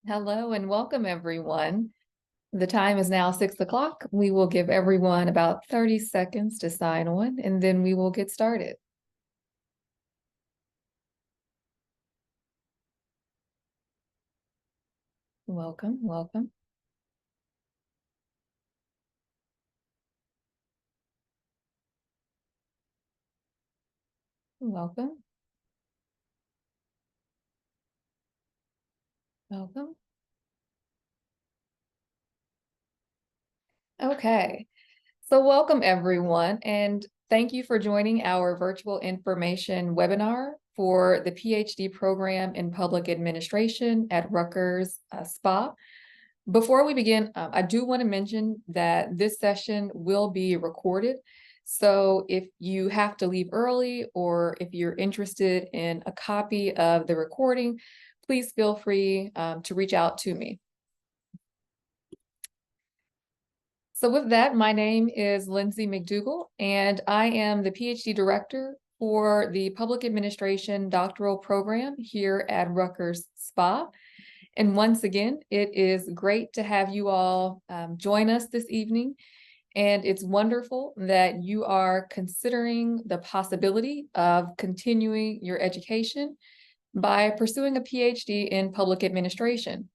Hello and welcome, everyone. The time is now 6 o'clock. We will give everyone about 30 seconds to sign on, and then we will get started. Welcome, welcome. Welcome, welcome. Okay, so welcome, everyone, and thank you for joining our virtual information webinar for the PhD program in public administration at Rutgers SPA. Before we begin, I do want to mention that this session will be recorded. So if you have to leave early or if you're interested in a copy of the recording, please feel free to reach out to me. So with that, my name is Lindsay McDougall, and I am the PhD director for the Public Administration Doctoral Program here at Rutgers SPA. And once again, it is great to have you all join us this evening. And it's wonderful that you are considering the possibility of continuing your education by pursuing a PhD in public administration.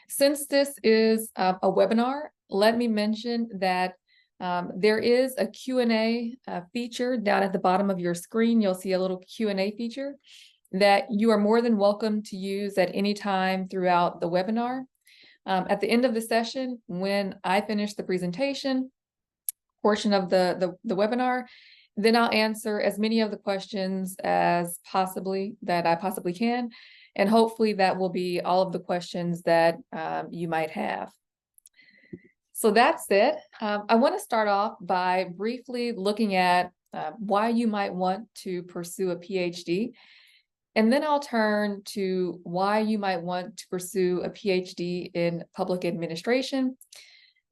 Since this is a webinar, let me mention that there is a Q&A feature down at the bottom of your screen. You'll see a little Q&A feature that you are more than welcome to use at any time throughout the webinar. At the end of the session, when I finish the presentation portion of the webinar, then I'll answer as many of the questions as I possibly can. And hopefully that will be all of the questions that you might have. So that's it. I want to start off by briefly looking at why you might want to pursue a PhD. And then I'll turn to why you might want to pursue a PhD in public administration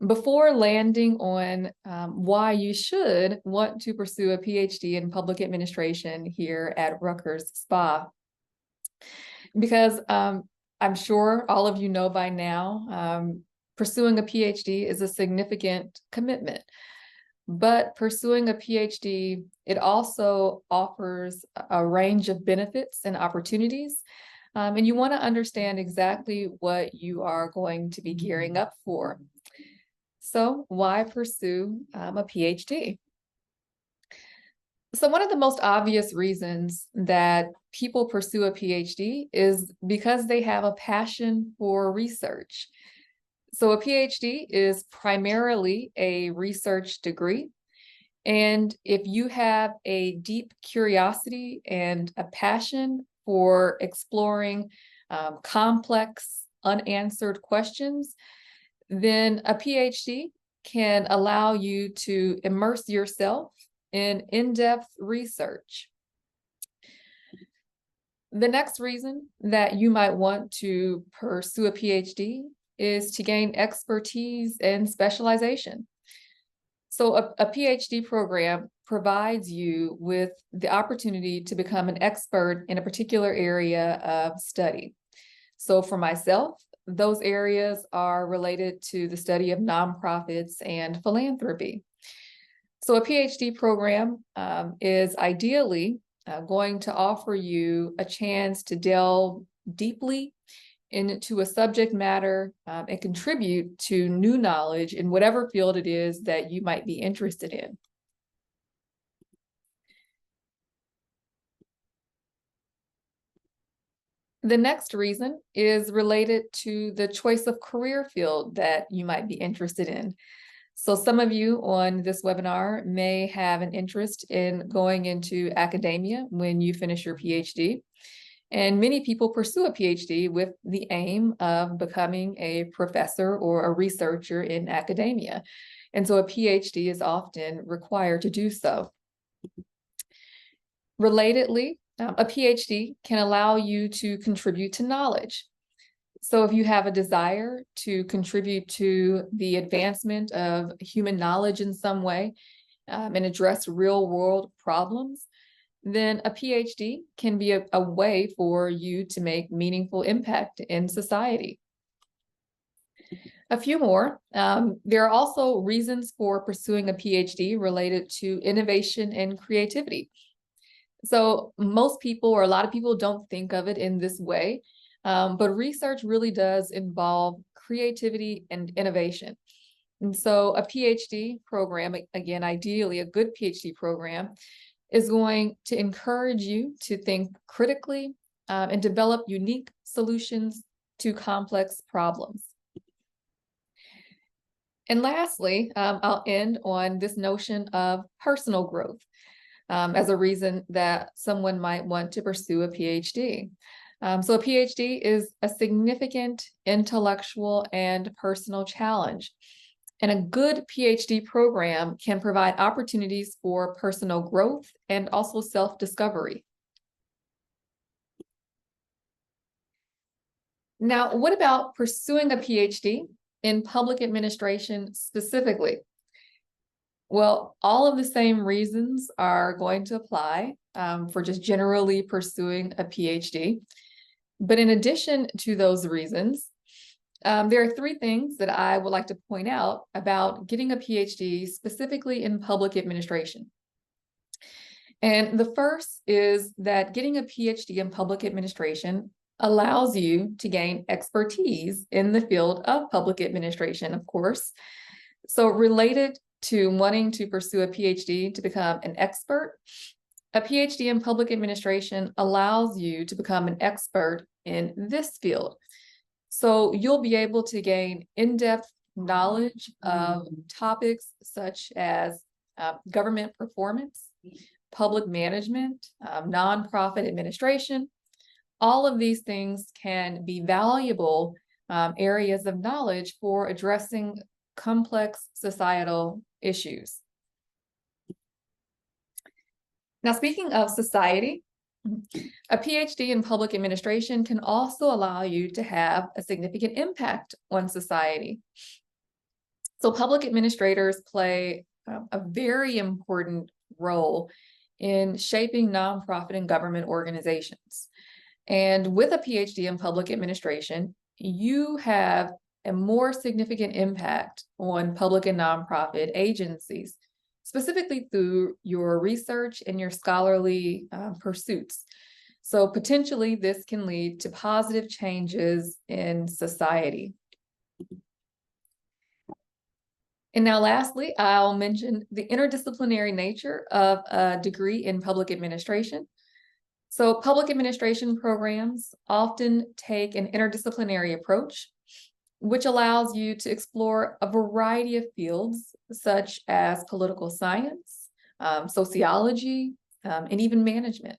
before landing on why you should want to pursue a PhD in public administration here at Rutgers SPA. Because I'm sure all of you know by now, pursuing a PhD is a significant commitment. But pursuing a PhD, it also offers a range of benefits and opportunities. And you want to understand exactly what you are going to be gearing up for. So why pursue a PhD? So one of the most obvious reasons that people pursue a PhD is because they have a passion for research. So a PhD is primarily a research degree. And if you have a deep curiosity and a passion for exploring complex, unanswered questions, then a PhD can allow you to immerse yourself in in-depth research. The next reason that you might want to pursue a PhD is to gain expertise and specialization. So a PhD program provides you with the opportunity to become an expert in a particular area of study. So for myself, those areas are related to the study of nonprofits and philanthropy. So a PhD program is ideally going to offer you a chance to delve deeply into a subject matter and contribute to new knowledge in whatever field it is that you might be interested in. The next reason is related to the choice of career field that you might be interested in. So some of you on this webinar may have an interest in going into academia when you finish your PhD. And many people pursue a PhD with the aim of becoming a professor or a researcher in academia. And so a PhD is often required to do so. Relatedly, a PhD can allow you to contribute to knowledge. So if you have a desire to contribute to the advancement of human knowledge in some way and address real world problems, then a PhD can be a way for you to make meaningful impact in society. A few more. There are also reasons for pursuing a PhD related to innovation and creativity. So most people, or a lot of people, don't think of it in this way, but research really does involve creativity and innovation. And so a PhD program, again, ideally a good PhD program, is going to encourage you to think critically and develop unique solutions to complex problems. And lastly, I'll end on this notion of personal growth as a reason that someone might want to pursue a PhD. So a PhD is a significant intellectual and personal challenge. And a good PhD program can provide opportunities for personal growth and also self-discovery. Now, what about pursuing a PhD in public administration specifically? Well, all of the same reasons are going to apply for just generally pursuing a PhD. But in addition to those reasons, there are three things that I would like to point out about getting a PhD specifically in public administration. And the first is that getting a PhD in public administration allows you to gain expertise in the field of public administration, of course. So related to wanting to pursue a PhD to become an expert, a PhD in public administration allows you to become an expert in this field. So you'll be able to gain in-depth knowledge of topics such as government performance, public management, nonprofit administration. All of these things can be valuable areas of knowledge for addressing complex societal issues. Now, speaking of society, a PhD in public administration can also allow you to have a significant impact on society. So public administrators play a very important role in shaping nonprofit and government organizations. And with a PhD in public administration, you have a more significant impact on public and nonprofit agencies, specifically through your research and your scholarly pursuits. So potentially this can lead to positive changes in society. And now lastly, I'll mention the interdisciplinary nature of a degree in public administration. So public administration programs often take an interdisciplinary approach, which allows you to explore a variety of fields such as political science, sociology, and even management.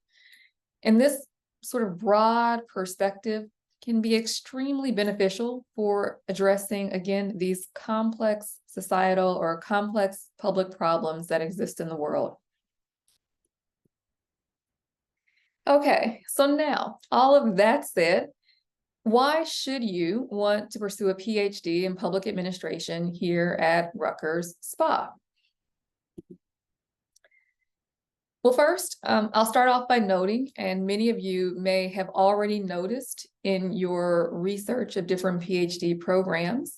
And this sort of broad perspective can be extremely beneficial for addressing, again, these complex societal or complex public problems that exist in the world. Okay, so now, all of that said, why should you want to pursue a PhD in public administration here at Rutgers SPA? Well, first, I'll start off by noting, and many of you may have already noticed in your research of different PhD programs,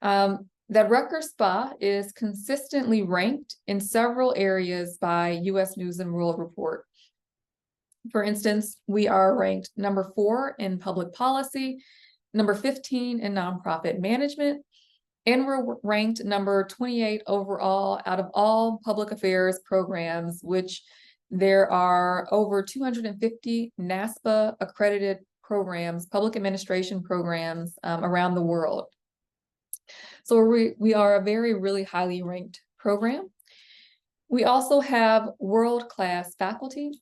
that Rutgers SPA is consistently ranked in several areas by U.S. News and World Report. For instance, we are ranked number 4 in public policy, number 15 in nonprofit management, and we're ranked number 28 overall out of all public affairs programs, which there are over 250 NASPA accredited programs, public administration programs around the world. So we are a really highly ranked program. We also have world-class faculty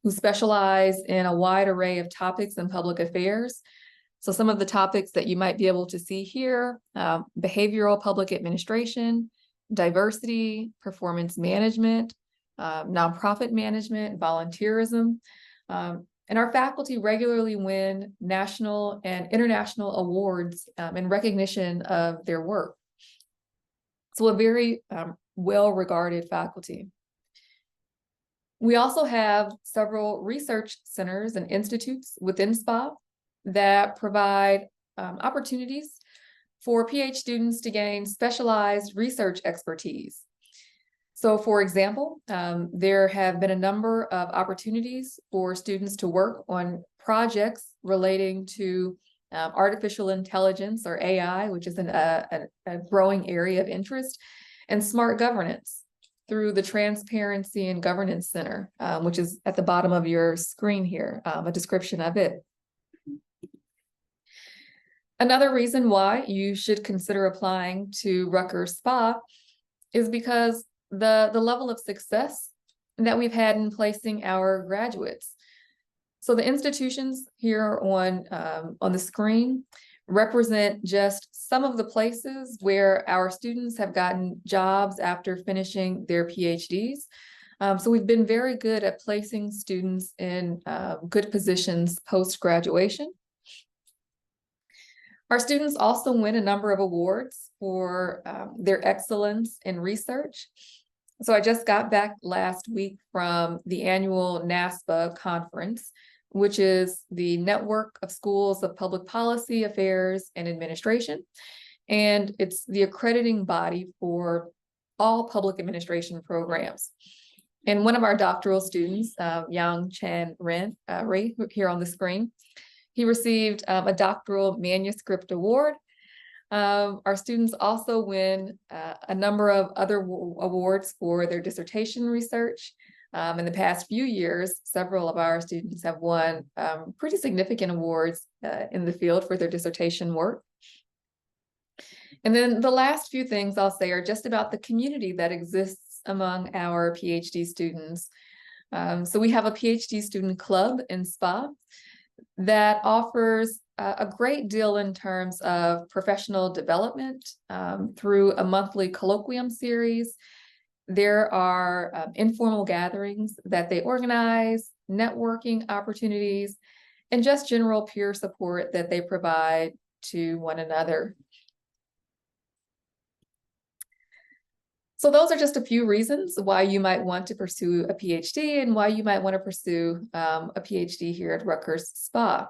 who specialize in a wide array of topics in public affairs. So some of the topics that you might be able to see here, behavioral public administration, diversity, performance management, nonprofit management, volunteerism. And our faculty regularly win national and international awards in recognition of their work. So a very well-regarded faculty. We also have several research centers and institutes within SPA that provide opportunities for PhD students to gain specialized research expertise. So for example, there have been a number of opportunities for students to work on projects relating to artificial intelligence, or AI, which is a growing area of interest, and smart governance through the Transparency and Governance Center, which is at the bottom of your screen here, a description of it. Another reason why you should consider applying to Rutgers SPA is because the level of success that we've had in placing our graduates. So the institutions here on the screen represent just some of the places where our students have gotten jobs after finishing their PhDs. So we've been very good at placing students in good positions post-graduation. Our students also win a number of awards for their excellence in research. So I just got back last week from the annual NASPA conference, which is the Network of Schools of Public Policy, Affairs, and Administration. And it's the accrediting body for all public administration programs. And one of our doctoral students, Yang Chan Ren, Ray, here on the screen, he received a doctoral manuscript award. Our students also win a number of other awards for their dissertation research. In the past few years, several of our students have won pretty significant awards in the field for their dissertation work. And then the last few things I'll say are just about the community that exists among our PhD students. So we have a PhD student club in SPA that offers a great deal in terms of professional development through a monthly colloquium series. There are informal gatherings that they organize, networking opportunities, and just general peer support that they provide to one another. So those are just a few reasons why you might want to pursue a PhD and why you might want to pursue a PhD here at Rutgers SPA.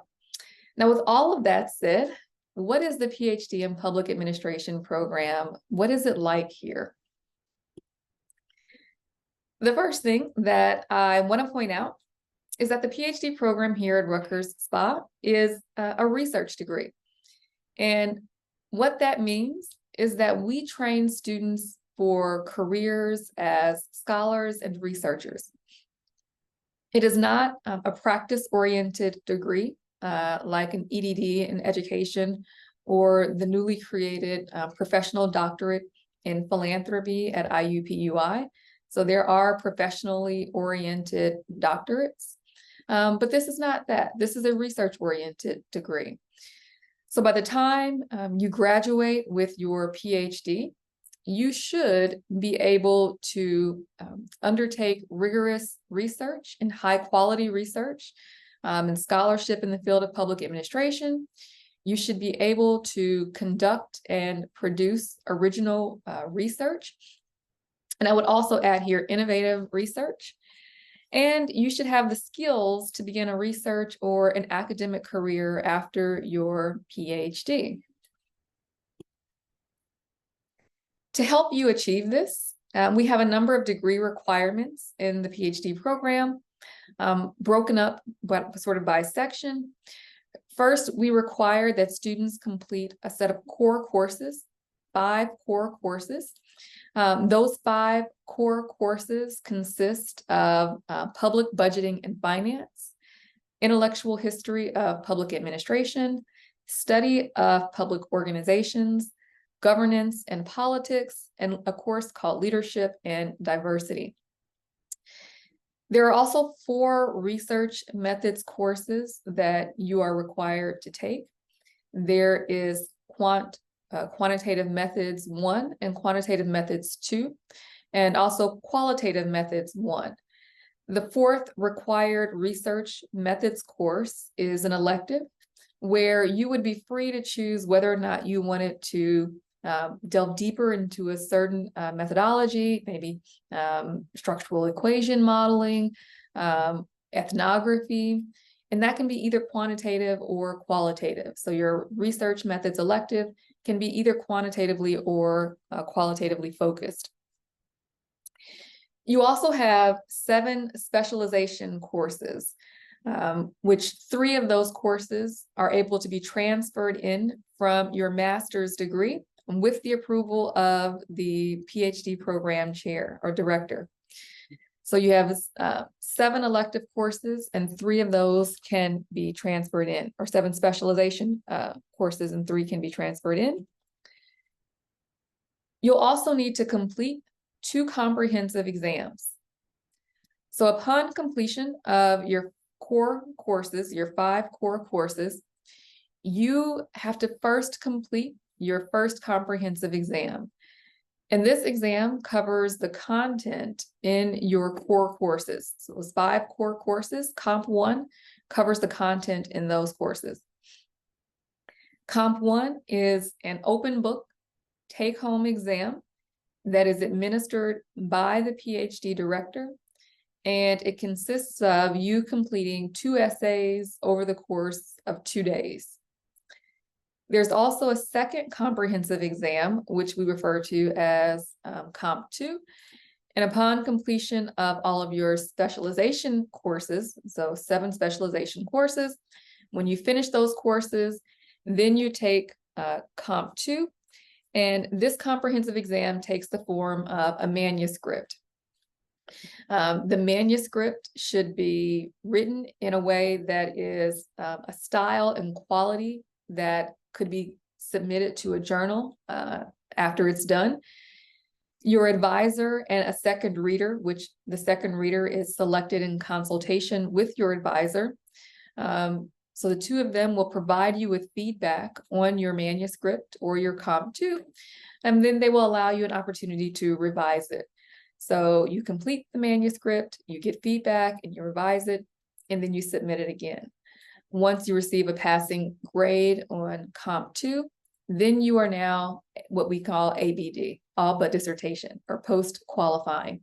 Now, with all of that said, what is the PhD in Public Administration program? What is it like here? The first thing that I want to point out is that the PhD program here at Rutgers SPA is a research degree. And what that means is that we train students for careers as scholars and researchers. It is not a practice-oriented degree like an EDD in education or the newly created professional doctorate in philanthropy at IUPUI. So there are professionally oriented doctorates, but this is not that. This is a research-oriented degree. So by the time you graduate with your PhD, you should be able to undertake rigorous research and high-quality research and scholarship in the field of public administration. You should be able to conduct and produce original research. And I would also add here innovative research. And you should have the skills to begin a research or an academic career after your PhD. To help you achieve this, we have a number of degree requirements in the PhD program, broken up but sort of by section. First, we require that students complete a set of core courses, 5 core courses. Those 5 core courses consist of public budgeting and finance, intellectual history of public administration, study of public organizations, governance and politics, and a course called leadership and diversity. There are also 4 research methods courses that you are required to take. There is quantitative methods 1 and quantitative methods 2, and also qualitative methods 1. The 4th required research methods course is an elective where you would be free to choose whether or not you wanted to delve deeper into a certain methodology, maybe structural equation modeling, ethnography, and that can be either quantitative or qualitative. So your research methods elective can be either quantitatively or qualitatively focused. You also have 7 specialization courses, which 3 of those courses are able to be transferred in from your master's degree with the approval of the PhD program chair or director. So you have 7 elective courses, and 3 of those can be transferred in, or 7 specialization courses and 3 can be transferred in. You'll also need to complete 2 comprehensive exams. So upon completion of your core courses, your 5 core courses, you have to first complete your first comprehensive exam. And this exam covers the content in your core courses. So those 5 core courses, Comp 1 covers the content in those courses. Comp 1 is an open book take-home exam that is administered by the PhD director, and it consists of you completing 2 essays over the course of 2 days. There's also a second comprehensive exam, which we refer to as Comp 2. And upon completion of all of your specialization courses, so 7 specialization courses, when you finish those courses, then you take Comp 2. And this comprehensive exam takes the form of a manuscript. The manuscript should be written in a way that is a style and quality that could be submitted to a journal after it's done. Your advisor and a second reader, which the second reader is selected in consultation with your advisor. So the 2 of them will provide you with feedback on your manuscript or your Comp 2, and then they will allow you an opportunity to revise it. So you complete the manuscript, you get feedback, and you revise it, and then you submit it again. Once you receive a passing grade on Comp 2, then you are now what we call ABD, all but dissertation, or post-qualifying.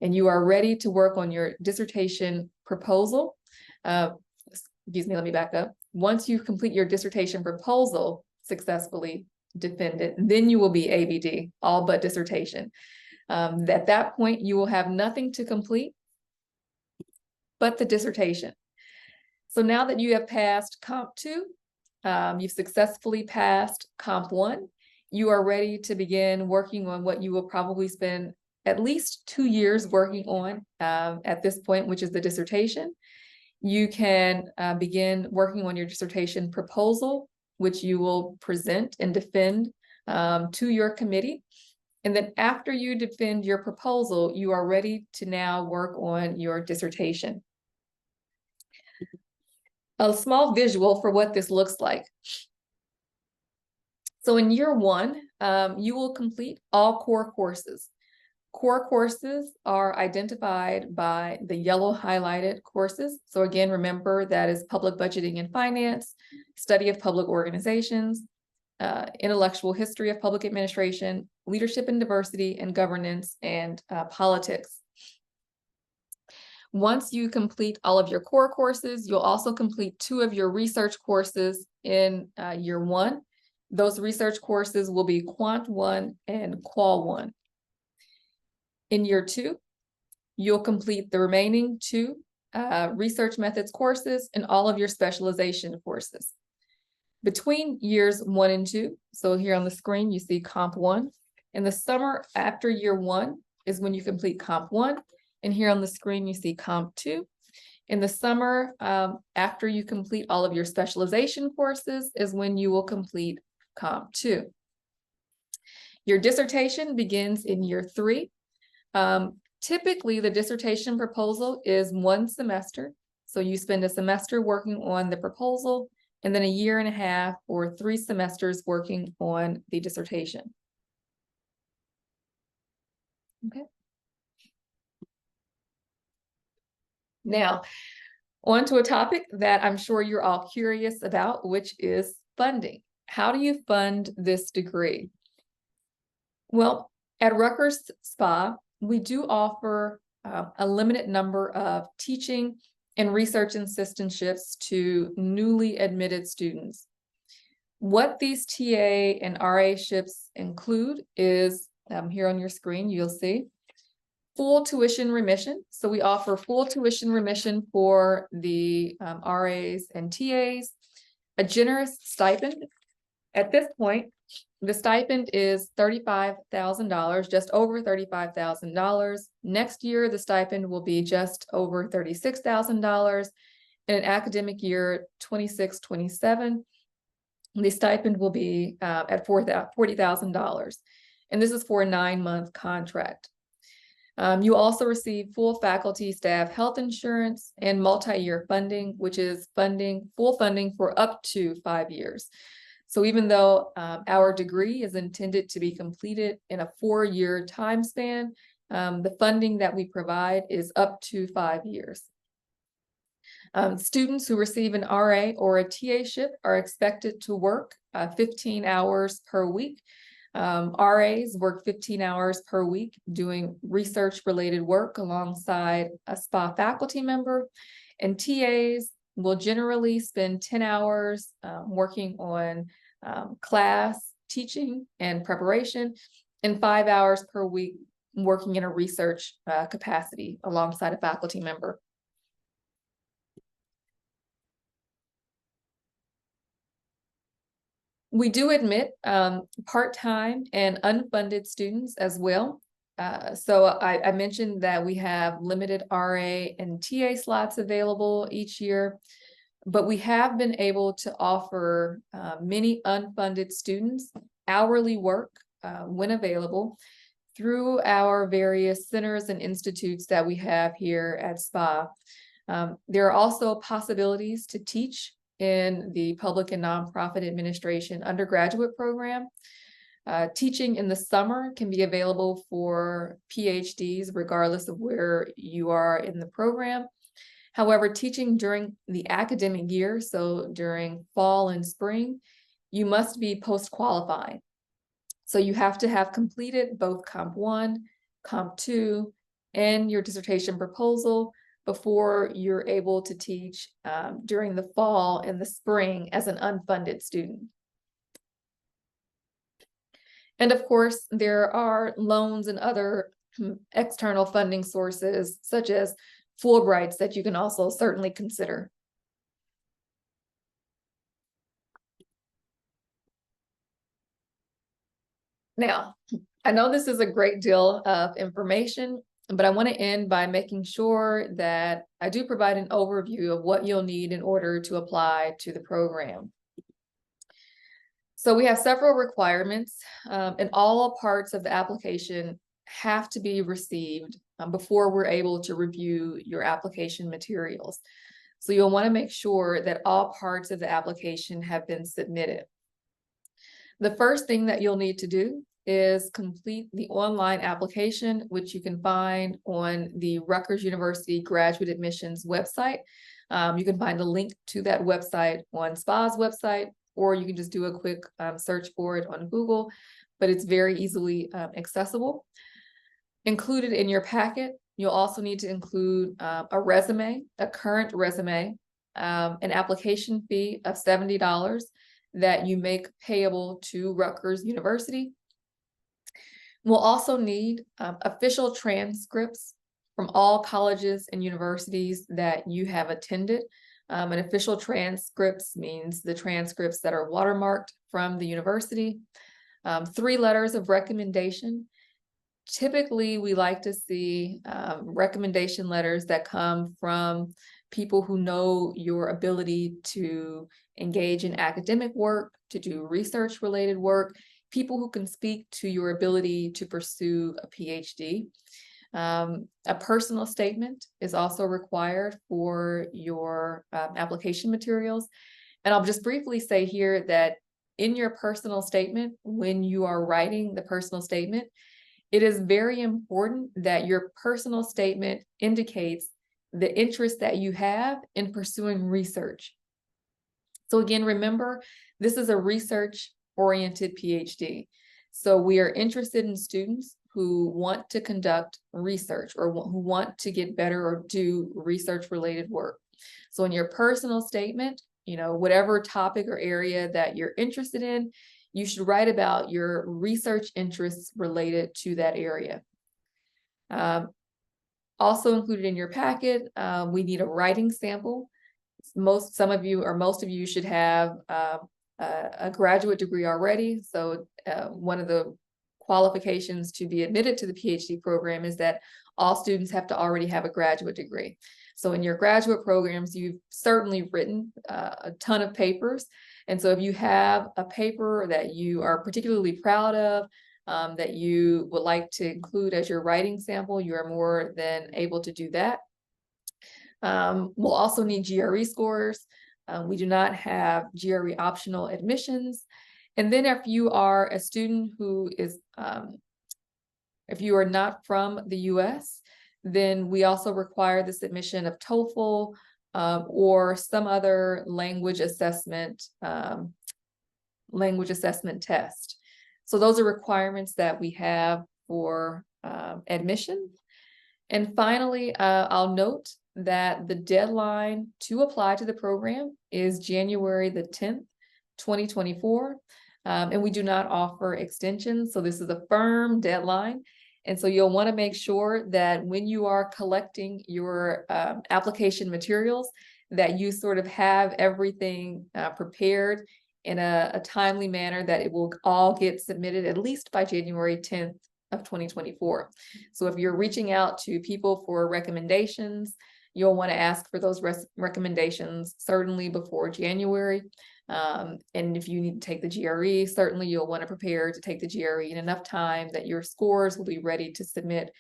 And you are ready to work on your dissertation proposal. Excuse me, let me back up. Once you complete your dissertation proposal successfully, defend it, then you will be ABD, all but dissertation. At that point, you will have nothing to complete but the dissertation. So now that you have passed Comp 2, you've successfully passed Comp 1, you are ready to begin working on what you will probably spend at least 2 years working on at this point, which is the dissertation. You can begin working on your dissertation proposal, which you will present and defend to your committee. And then after you defend your proposal, you are ready to now work on your dissertation. A small visual for what this looks like. So in year 1, you will complete all core courses. Core courses are identified by the yellow highlighted courses. So again, remember that is public budgeting and finance, study of public organizations, intellectual history of public administration, leadership and diversity and governance, and politics. Once you complete all of your core courses, you'll also complete 2 of your research courses in year 1. Those research courses will be Quant 1 and Qual 1. In year 2, you'll complete the remaining 2 research methods courses and all of your specialization courses. Between years 1 and 2, so here on the screen, you see Comp 1. In the summer after year 1 is when you complete Comp 1. And here on the screen, you see Comp 2. In the summer, after you complete all of your specialization courses is when you will complete Comp 2. Your dissertation begins in year 3. Typically, the dissertation proposal is 1 semester. So you spend a semester working on the proposal, and then a year and a half or 3 semesters working on the dissertation. Okay. Now, on to a topic that I'm sure you're all curious about, which is funding. How do you fund this degree? Well, at Rutgers Spa, we do offer a limited number of teaching and research assistantships to newly admitted students. What these TA and RA ships include is here on your screen, you'll see full tuition remission. So we offer full tuition remission for the RAs and TAs, a generous stipend. At this point, the stipend is $35,000, just over $35,000. Next year, the stipend will be just over $36,000. In an academic year 26-27, the stipend will be at $40,000. And this is for a 9-month contract. You also receive full faculty staff health insurance and multi-year funding, which is full funding for up to 5 years. So even though our degree is intended to be completed in a 4-year time span, the funding that we provide is up to 5 years. Students who receive an RA or a TA ship are expected to work 15 hours per week. RAs work 15 hours per week doing research-related work alongside a SPA faculty member, and TAs will generally spend 10 hours working on class, teaching, and preparation, and 5 hours per week working in a research capacity alongside a faculty member. We do admit part-time and unfunded students as well. So I mentioned that we have limited RA and TA slots available each year, but we have been able to offer many unfunded students hourly work when available through our various centers and institutes that we have here at SPA. There are also possibilities to teach in the Public and Nonprofit Administration undergraduate program. Teaching in the summer can be available for PhDs regardless of where you are in the program. However, teaching during the academic year, so during fall and spring, you must be post-qualified. So you have to have completed both Comp 1, Comp 2, and your dissertation proposal before you're able to teach during the fall and the spring as an unfunded student. And of course, there are loans and other external funding sources, such as Fulbrights, that you can also certainly consider. Now, I know this is a great deal of information, but I want to end by making sure that I do provide an overview of what you'll need in order to apply to the program. So we have several requirements, and all parts of the application have to be received before we're able to review your application materials. So you'll want to make sure that all parts of the application have been submitted. The first thing that you'll need to do is complete the online application, which you can find on the Rutgers University Graduate Admissions website. You can find a link to that website on SPA's website, or you can just do a quick search for it on Google, but it's very easily accessible. Included in your packet, you'll also need to include a resume, a current resume, an application fee of $70 that you make payable to Rutgers University. We'll also need official transcripts from all colleges and universities that you have attended. An official transcripts means the transcripts that are watermarked from the university. 3 letters of recommendation. Typically, we like to see recommendation letters that come from people who know your ability to engage in academic work, to do research-related work, people who can speak to your ability to pursue a PhD. A personal statement is also required for your application materials. And I'll just briefly say here that in your personal statement, when you are writing the personal statement, it is very important that your personal statement indicates the interest that you have in pursuing research. So again, remember, this is a research-oriented PhD. So we are interested in students who want to conduct research or who want to get better or do research related work. So in your personal statement, whatever topic or area that you're interested in, you should write about your research interests related to that area. Also included in your packet, we need a writing sample. Some of you or most of you should have a graduate degree already. So one of the qualifications to be admitted to the PhD program is that all students have to already have a graduate degree. So in your graduate programs, you've certainly written a ton of papers. And so if you have a paper that you are particularly proud of, that you would like to include as your writing sample, you are more than able to do that. We'll also need GRE scores. We do not have GRE optional admissions. And then if you are a student who is, if you are not from the US, then we also require the submission of TOEFL or some other language assessment test. So those are requirements that we have for admission. And finally, I'll note that the deadline to apply to the program is January the 10th, 2024. And we do not offer extensions. So this is a firm deadline. And so you'll want to make sure that when you are collecting your application materials, that you sort of have everything prepared in a timely manner, that it will all get submitted at least by January 10th of 2024. So if you're reaching out to people for recommendations, you'll want to ask for those recommendations certainly before January. And if you need to take the GRE, certainly you'll want to prepare to take the GRE in enough time that your scores will be ready to submit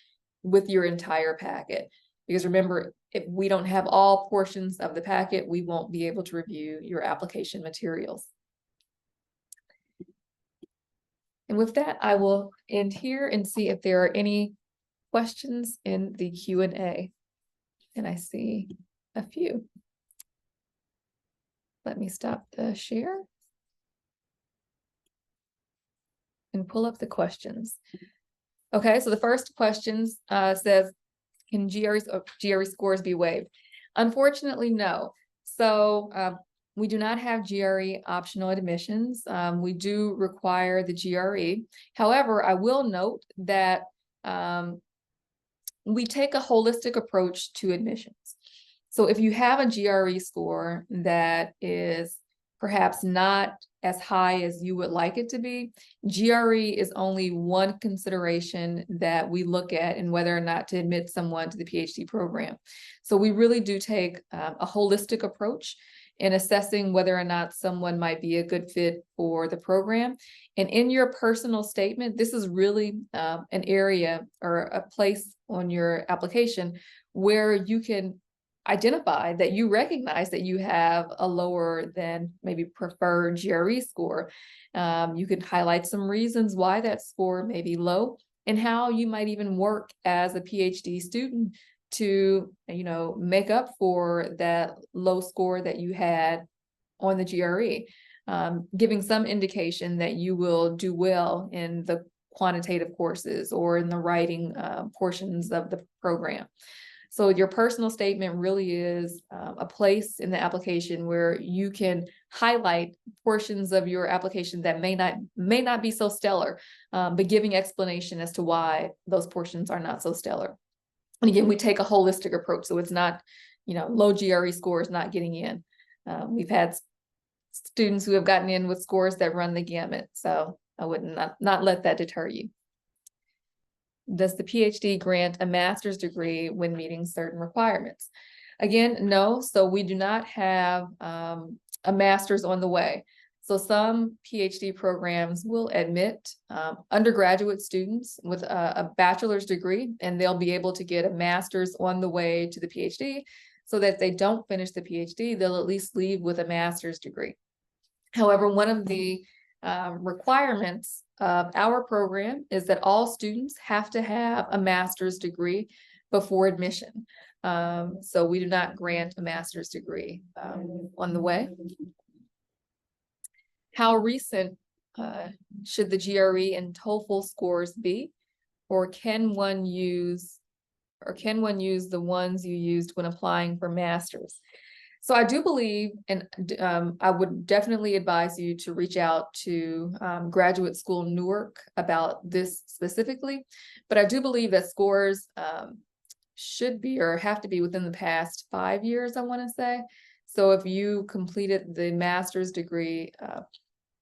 with your entire packet. Because remember, if we don't have all portions of the packet, we won't be able to review your application materials. And with that, I will end here and see if there are any questions in the Q&A. And I see a few. Let me stop the share and pull up the questions. Okay, so the first question says, can GRE scores be waived? Unfortunately, no. So we do not have GRE optional admissions. We do require the GRE. However, I will note that we take a holistic approach to admissions. So if you have a GRE score that is perhaps not as high as you would like it to be, GRE is only one consideration that we look at in whether or not to admit someone to the PhD program. So we really do take a holistic approach in assessing whether or not someone might be a good fit for the program. And in your personal statement, this is really an area or a place on your application where you can identify that you recognize that you have a lower than maybe preferred GRE score. You can highlight some reasons why that score may be low and how you might even work as a PhD student to, make up for that low score that you had on the GRE, giving some indication that you will do well in the quantitative courses or in the writing portions of the program. So your personal statement really is a place in the application where you can highlight portions of your application that may not be so stellar, but giving explanation as to why those portions are not so stellar. And again, we take a holistic approach, so it's not, low GRE scores not getting in. We've had students who have gotten in with scores that run the gamut, so I would not let that deter you. Does the PhD grant a master's degree when meeting certain requirements? Again, no. So we do not have a master's on the way. So some PhD programs will admit undergraduate students with a bachelor's degree, and they'll be able to get a master's on the way to the PhD, so that if they don't finish the PhD, they'll at least leave with a master's degree. However, one of the requirements of our program is that all students have to have a master's degree before admission. So we do not grant a master's degree on the way. How recent should the GRE and TOEFL scores be, or can one use the ones you used when applying for masters? So I do believe, and I would definitely advise you to reach out to Graduate School Newark about this specifically, but I do believe that scores should be or have to be within the past 5 years, I want to say. So if you completed the master's degree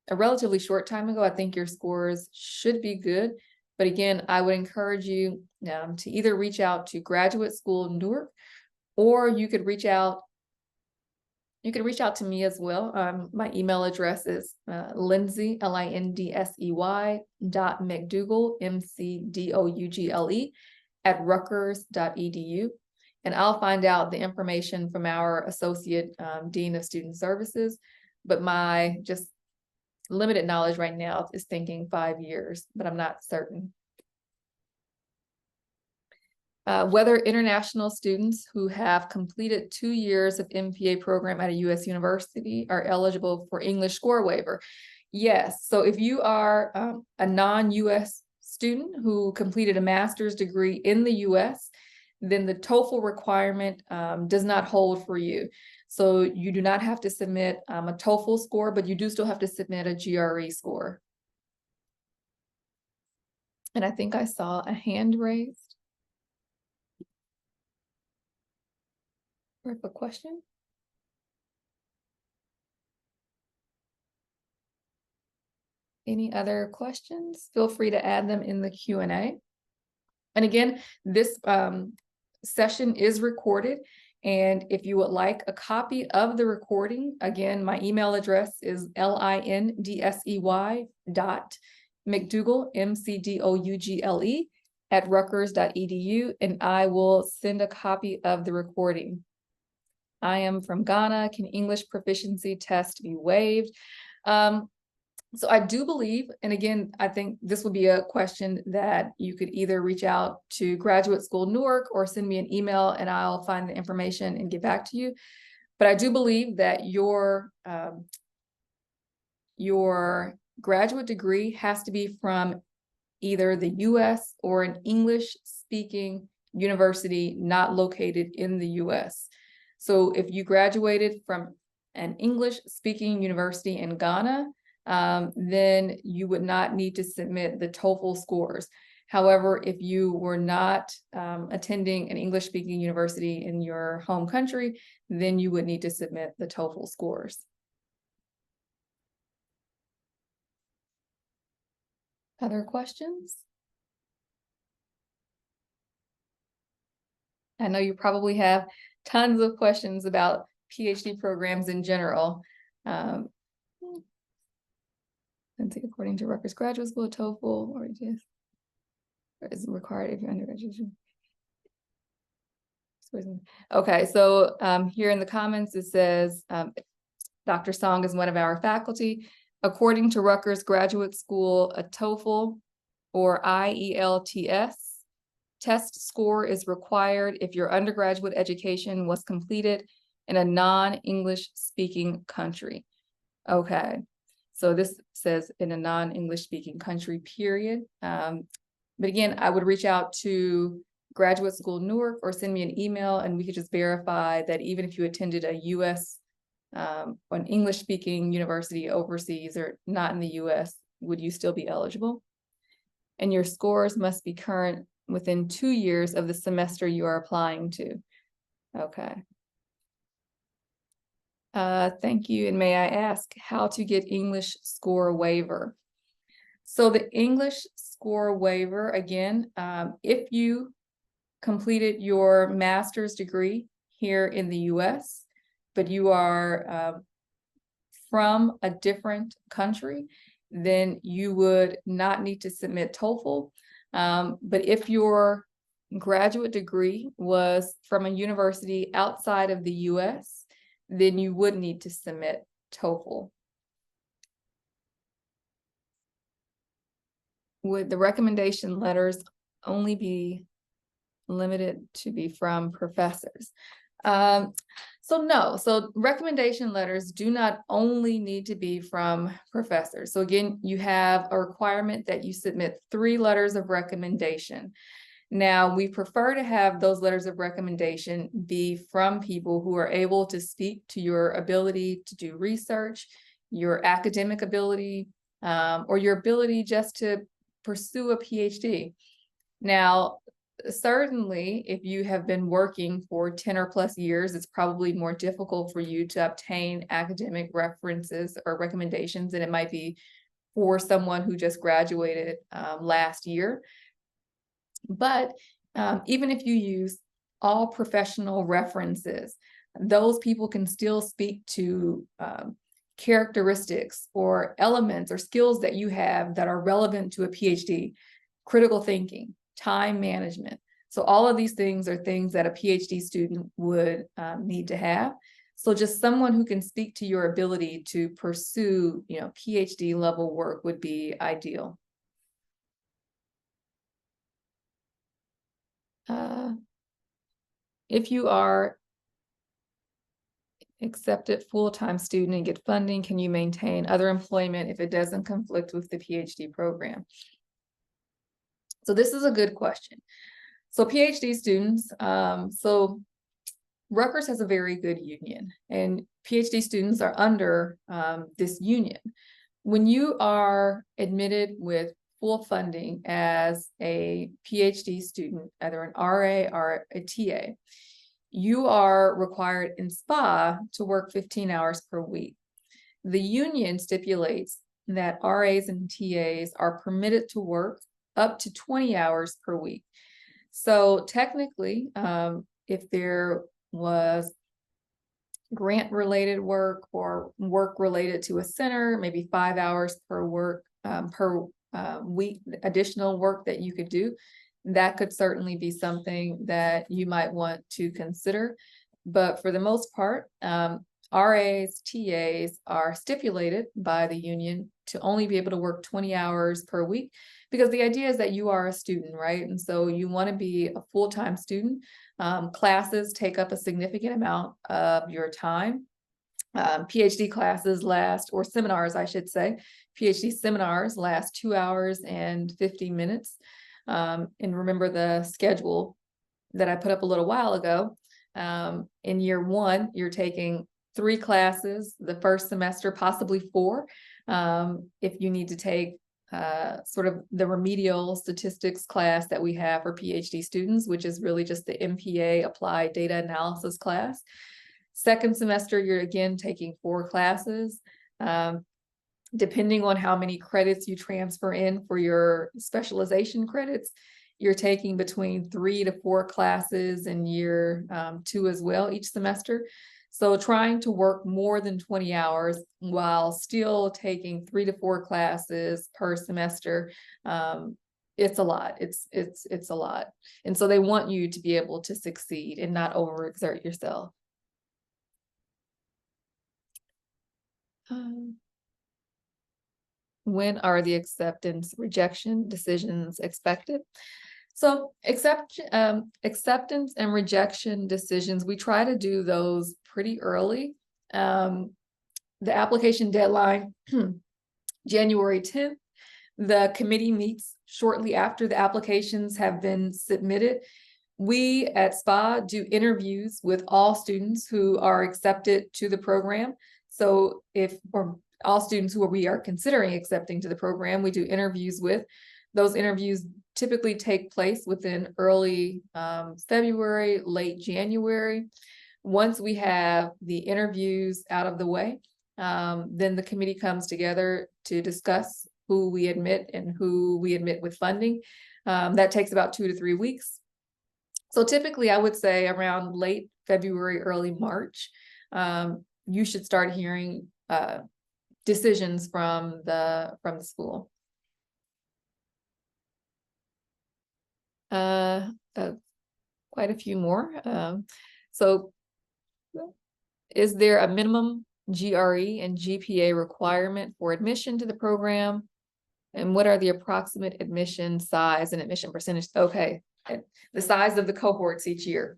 a relatively short time ago, I think your scores should be good. But again, I would encourage you to either reach out to Graduate School Newark, or you could reach out to me as well. My email address is Lindsey, Lindsey .McDougle, McDougle, at Rutgers.edu. And I'll find out the information from our Associate Dean of Student Services. But my just limited knowledge right now is thinking 5 years, but I'm not certain. Whether international students who have completed 2 years of MPA program at a U.S. university are eligible for English score waiver. Yes, so if you are a non-U.S. student who completed a master's degree in the U.S., then the TOEFL requirement does not hold for you. So you do not have to submit a TOEFL score, but you do still have to submit a GRE score. And I think I saw a hand raised. Or a question? Any other questions? Feel free to add them in the Q&A. And again, this session is recorded. And if you would like a copy of the recording, again, my email address is lindsey.mcdougle, McDougle, at Rutgers.edu, and I will send a copy of the recording. I am from Ghana. Can English proficiency test be waived? So I do believe, and again, I think this would be a question that you could either reach out to Graduate School Newark or send me an email and I'll find the information and get back to you. But I do believe that your graduate degree has to be from either the US or an English-speaking university not located in the US. So if you graduated from an English-speaking university in Ghana, then you would not need to submit the TOEFL scores. However, if you were not attending an English-speaking university in your home country, then you would need to submit the TOEFL scores. Other questions? I know you probably have tons of questions about PhD programs in general. According to Rutgers Graduate School, TOEFL or just is required if you're undergraduate. Okay, so here in the comments it says Dr. Song is one of our faculty. According to Rutgers Graduate School, a TOEFL or IELTS test score is required if your undergraduate education was completed in a non-English speaking country. Okay, so this says in a non-English speaking country, period. But again, I would reach out to Graduate School Newark or send me an email and we could just verify that even if you attended a US or an English speaking university overseas or not in the US, would you still be eligible? And your scores must be current within 2 years of the semester you are applying to. Okay. Thank you. And may I ask how to get English score waiver? So the English score waiver, again, if you completed your master's degree here in the US, but you are from a different country, then you would not need to submit TOEFL. But if your graduate degree was from a university outside of the US, then you would need to submit TOEFL. Would the recommendation letters only be limited to be from professors? Um, so recommendation letters do not only need to be from professors. So again, you have a requirement that you submit 3 letters of recommendation. Now, we prefer to have those letters of recommendation be from people who are able to speak to your ability to do research, your academic ability, or your ability just to pursue a PhD. Now, certainly, if you have been working for 10 or plus years, it's probably more difficult for you to obtain academic references or recommendations than it might be for someone who just graduated last year. But even if you use all professional references, those people can still speak to characteristics or elements or skills that you have that are relevant to a PhD, critical thinking, time management. So all of these things are things that a PhD student would need to have. So just someone who can speak to your ability to pursue, PhD level work would be ideal. If you are accepted full-time student and get funding, can you maintain other employment if it doesn't conflict with the PhD program? So this is a good question. So PhD students, so Rutgers has a very good union, and PhD students are under this union. When you are admitted with full funding as a PhD student, either an RA or a TA, you are required in SPA to work 15 hours per week. The union stipulates that RAs and TAs are permitted to work up to 20 hours per week. So technically, if there was grant-related work or work related to a center, maybe 5 hours per week, additional work that you could do, that could certainly be something that you might want to consider. But for the most part, RAs, TAs are stipulated by the union to only be able to work 20 hours per week, because the idea is that you are a student, right? And so you want to be a full-time student. Classes take up a significant amount of your time. PhD classes last, or seminars, I should say, PhD seminars last 2 hours and 50 minutes. And remember the schedule that I put up a little while ago. In year 1, you're taking 3 classes the first semester, possibly 4. If you need to take sort of the remedial statistics class that we have for PhD students, which is really just the MPA Applied Data Analysis class. Second semester, you're again taking 4 classes. Depending on how many credits you transfer in for your specialization credits, you're taking between 3 to 4 classes in year 2 as well each semester. So trying to work more than 20 hours while still taking 3 to 4 classes per semester, it's a lot. It's a lot. And so they want you to be able to succeed and not overexert yourself. When are the acceptance rejection decisions expected? So acceptance and rejection decisions, we try to do those pretty early. The application deadline, January 10th. The committee meets shortly after the applications have been submitted. We at SPA do interviews with all students who are accepted to the program. So or all students who we are considering accepting to the program, we do interviews with. Those interviews typically take place within early February, late January. Once we have the interviews out of the way, then the committee comes together to discuss who we admit and who we admit with funding. That takes about 2 to 3 weeks. So typically, I would say around late February, early March, you should start hearing decisions from the school. Quite a few more. So is there a minimum GRE and GPA requirement for admission to the program? And what are the approximate admission size and admission percentage? Okay, the size of the cohorts each year.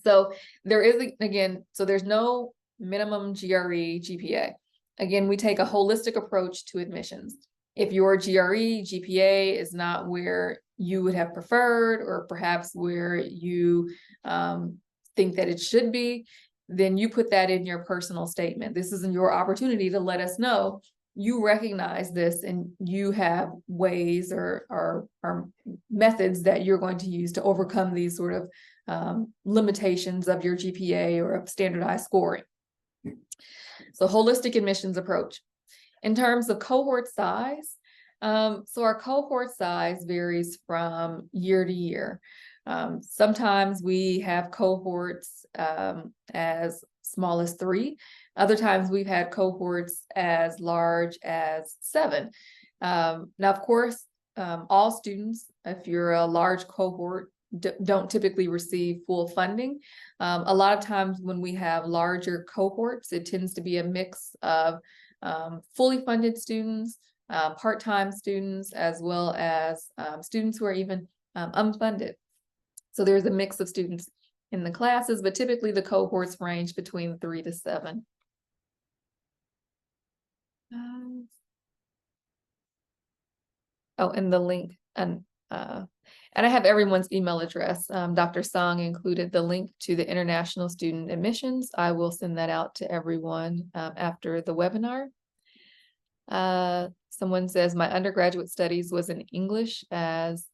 So there is, again, so there's no minimum GRE GPA. Again, we take a holistic approach to admissions. If your GRE GPA is not where you would have preferred, or perhaps where you think that it should be, then you put that in your personal statement. This is your opportunity to let us know you recognize this and you have ways or methods that you're going to use to overcome these sort of limitations of your GPA or of standardized scoring. So holistic admissions approach. In terms of cohort size, so our cohort size varies from year to year. Sometimes we have cohorts as small as 3. Other times we've had cohorts as large as 7. Now, of course, all students, if you're a large cohort, don't typically receive full funding. A lot of times when we have larger cohorts, it tends to be a mix of fully funded students, part-time students, as well as students who are even unfunded. So there's a mix of students in the classes, but typically the cohorts range between 3 to 7. Oh, and the link, and I have everyone's email address. Dr. Song included the link to the international student admissions. I will send that out to everyone after the webinar. Someone says, my undergraduate studies was in English as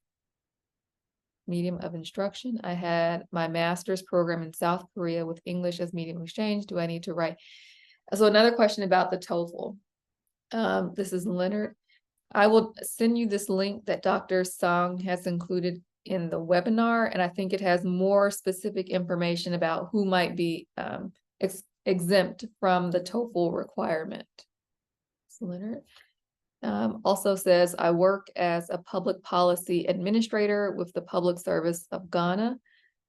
medium of instruction. I had my master's program in South Korea with English as medium of exchange. Do I need to write? So another question about the TOEFL. This is Leonard. I will send you this link that Dr. Song has included in the webinar, and I think it has more specific information about who might be exempt from the TOEFL requirement. So Leonard also says, I work as a public policy administrator with the Public Service of Ghana.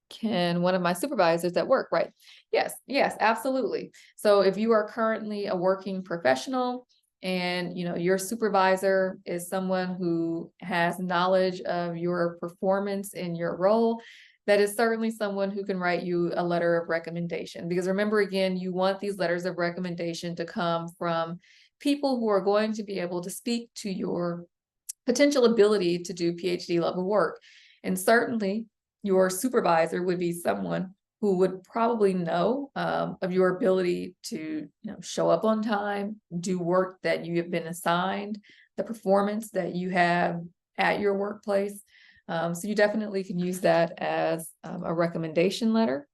Can one of my supervisors at work, right? Yes, absolutely. So if you are currently a working professional and your supervisor is someone who has knowledge of your performance in your role, that is certainly someone who can write you a letter of recommendation. Because remember, again, you want these letters of recommendation to come from people who are going to be able to speak to your potential ability to do PhD level work. And certainly your supervisor would be someone who would probably know of your ability to show up on time, do work that you have been assigned, the performance that you have at your workplace. So you definitely can use that as a recommendation letter.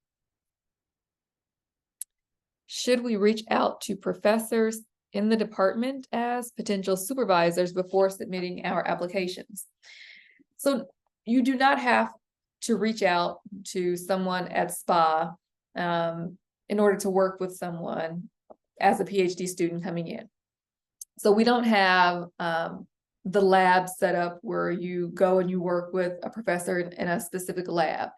Should we reach out to professors in the department as potential supervisors before submitting our applications? So you do not have to reach out to someone at SPA in order to work with someone as a PhD student coming in. So we don't have the lab set up where you go and you work with a professor in a specific lab.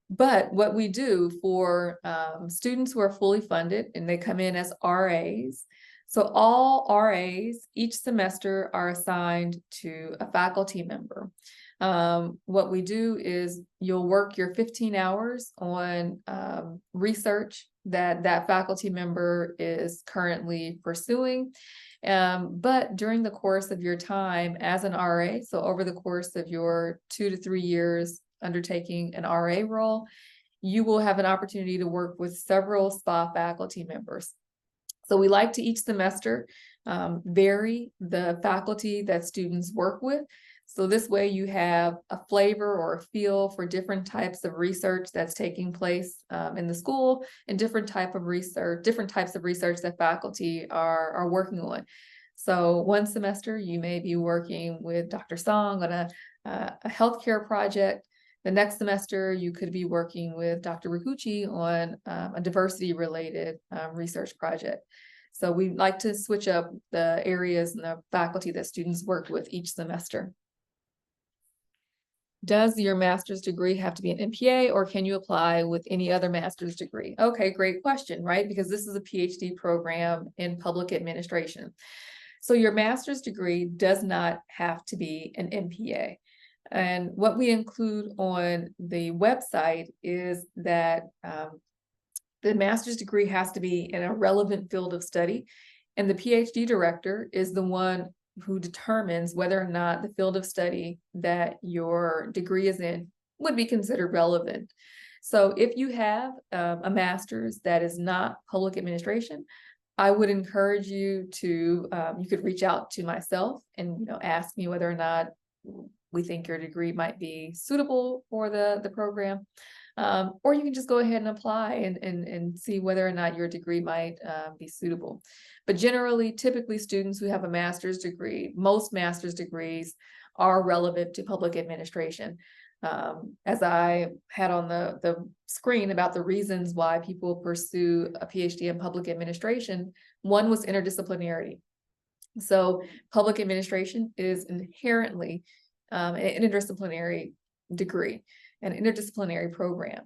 But what we do for students who are fully funded and they come in as RAs, so all RAs each semester are assigned to a faculty member. What we do is you'll work your 15 hours on research that faculty member is currently pursuing. But during the course of your time as an RA, so over the course of your 2 to 3 years undertaking an RA role, you will have an opportunity to work with several SPA faculty members. So we like to each semester vary the faculty that students work with. So this way you have a flavor or a feel for different types of research that's taking place in the school, and different types of research that faculty are working on. So one semester you may be working with Dr. Song on a healthcare project. The next semester you could be working with Dr. Rikuchi on a diversity-related research project. So we like to switch up the areas and the faculty that students work with each semester. Does your master's degree have to be an MPA, or can you apply with any other master's degree? Okay, great question, right? Because this is a PhD program in public administration. So your master's degree does not have to be an MPA. And what we include on the website is that the master's degree has to be in a relevant field of study, and the PhD director is the one who determines whether or not the field of study that your degree is in would be considered relevant. So if you have a master's that is not public administration, I would encourage you to, you could reach out to myself and ask me whether or not we think your degree might be suitable for the program. Or you can just go ahead and apply and see whether or not your degree might be suitable. But generally, typically students who have a master's degree, most master's degrees are relevant to public administration. As I had on the screen about the reasons why people pursue a PhD in public administration, one was interdisciplinarity. So public administration is inherently an interdisciplinary degree, an interdisciplinary program.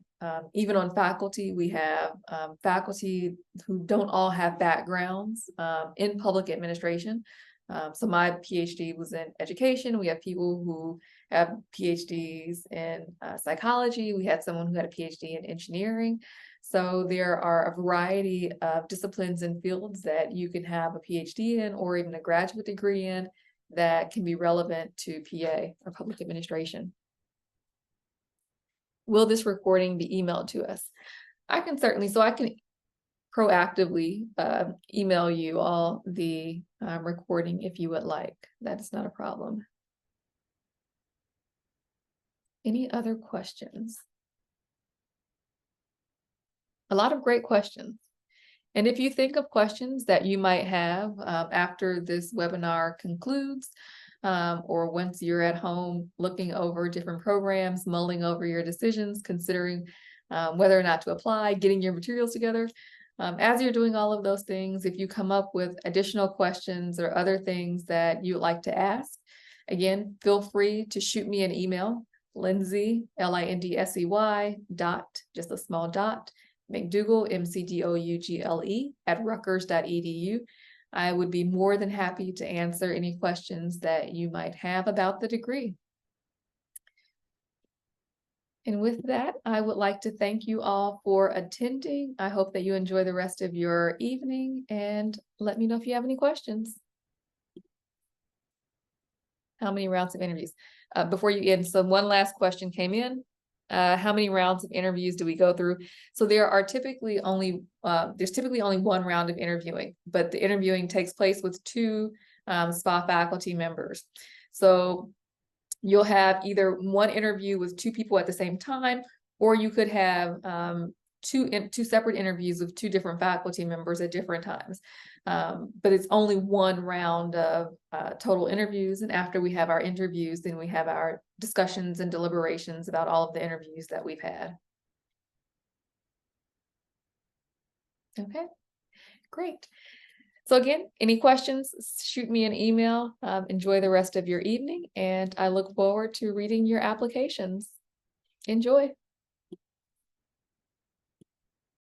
Even on faculty, we have faculty who don't all have backgrounds in public administration. So my PhD was in education. We have people who have PhDs in psychology. We had someone who had a PhD in engineering. So there are a variety of disciplines and fields that you can have a PhD in or even a graduate degree in that can be relevant to PA or public administration. Will this recording be emailed to us? I can certainly, so I can proactively email you all the recording if you would like. That's not a problem. Any other questions? A lot of great questions. And if you think of questions that you might have after this webinar concludes, or once you're at home looking over different programs, mulling over your decisions, considering whether or not to apply, getting your materials together, as you're doing all of those things, if you come up with additional questions or other things that you'd like to ask, again, feel free to shoot me an email, Lindsey, Lindsey, dot, just a small dot, McDougal, McDougle, @rutgers.edu. I would be more than happy to answer any questions that you might have about the degree. And with that, I would like to thank you all for attending. I hope that you enjoy the rest of your evening, and let me know if you have any questions. How many rounds of interviews? Before you end, so one last question came in. How many rounds of interviews do we go through? So there are typically only, there's typically only one round of interviewing, but the interviewing takes place with two SPA faculty members. So you'll have either one interview with two people at the same time, or you could have two separate interviews with two different faculty members at different times. But it's only one round of total interviews. And after we have our interviews, then we have our discussions and deliberations about all of the interviews that we've had. Okay, great. So again, any questions, shoot me an email. Enjoy the rest of your evening, and I look forward to reading your applications. Enjoy.